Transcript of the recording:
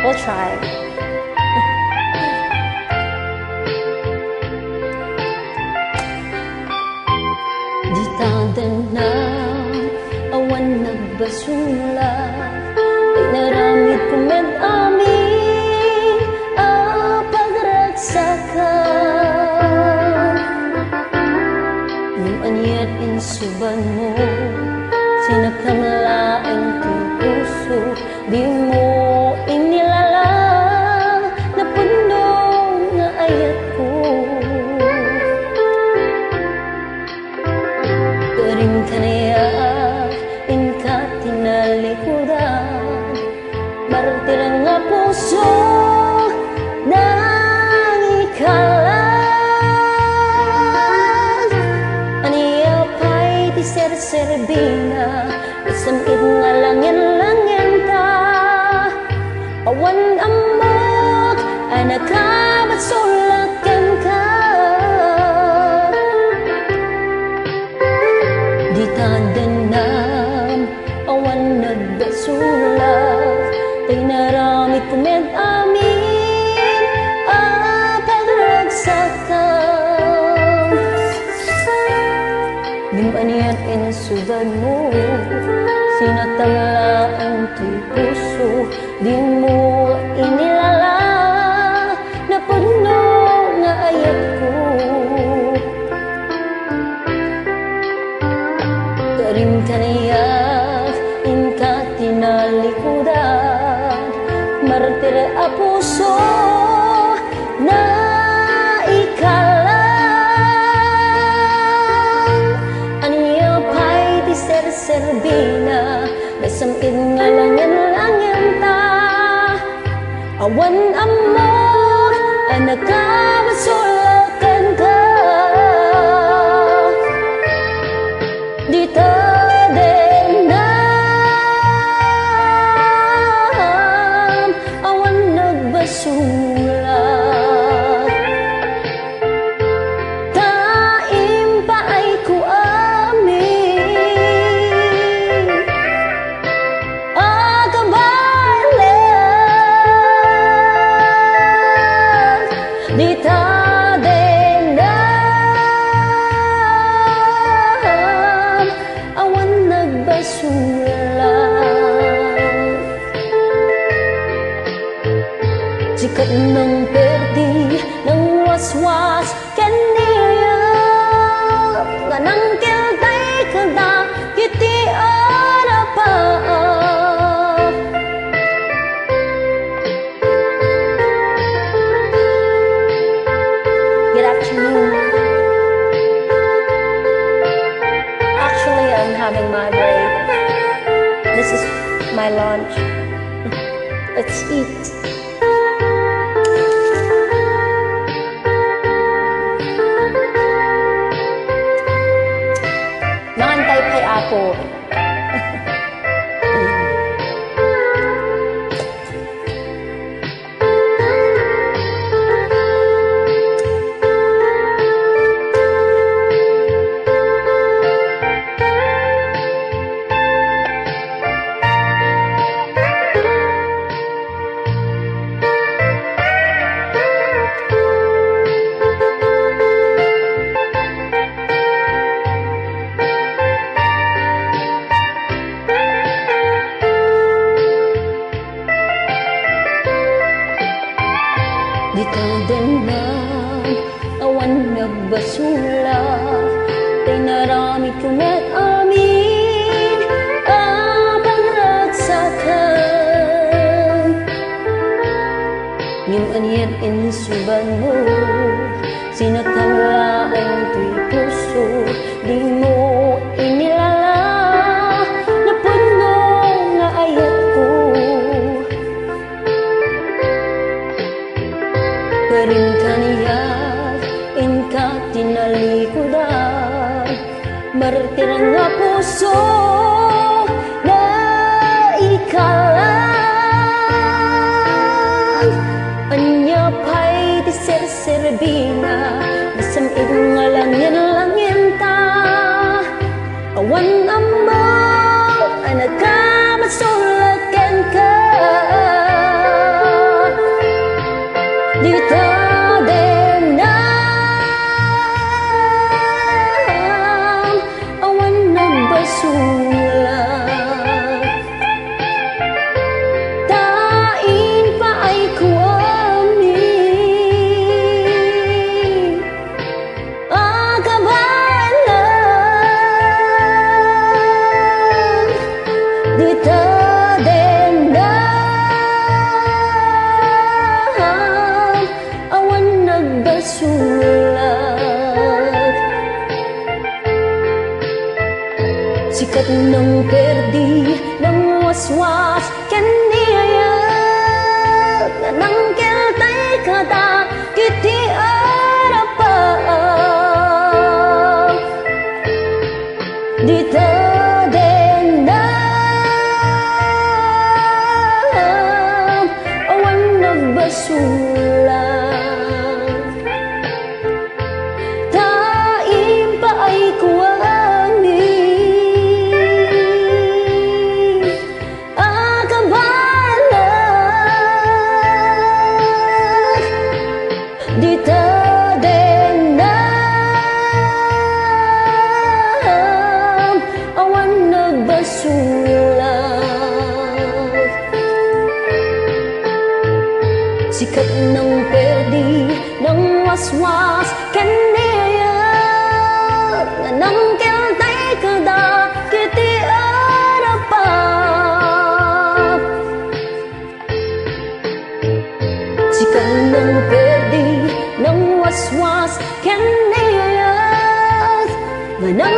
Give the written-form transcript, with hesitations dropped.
We'll try. Di tadanang awan nagbasula, ay naramid kumed amin pagragsakan. Yung anyat insuban mo, sinagkamlaing puso, di mo inilalang na puno nga ayat ko. Karim kanaya inka tinalikudan, martir nga puso nang ikalan. Aniya pa'y di ser-serbina, samid nga langyan-langyan ta. Awan amok, anak ka, ba't sulakan ka? Di tadanam, awan nagbasulak, ay naramit kumed amin pagragsakan. Bimbaniat insudan mo, sinatanglaan ti puso, di mo inilala na puno nga ayat ko. Karim kanayak inka tinalikudan, martir a puso na ikalan. Aniya pa'y di ser-serbina, nasamid nga langyan-langyan ta. Awan amok, anak ka, masulakan ka. Di tadenam, awan nagbasulat. Taim pa ay kuamin, akabalan. Di tadenam, awan nagbasulat. Jika nang perdi ng waswas kaniya, nga nang kiltay kada kiti arapa. Good afternoon. Actually, I'm having my break. This is my lunch. Let's eat. Nangantay pa'y ako. Di tadanam, awan nagbasula, ay naramid kumet amin pagragsakan. Yung anyat insuban mo, sinatanglaan ti puso, di mo inilala na puno nga ayat ko. Karim kaniyak inka tinalikudan, martir nga puso na ikalan. Anya pa'y di ser-serbina, nasamid nga langyan-langyan ta. Awan amok, anak ka, masulakan ka. Sikat ng perdi ng waswas kaniyaya nga nangkel tay kada kiti arapa dita den na awan nagbasulang taim pa ay kuwani dita den na awan nagbasulang sikat ng perdi ng waswas kaniyaya nga nangkel tay kada kiti arapa sikat ng perdi ng waswas kaniyaya nga nang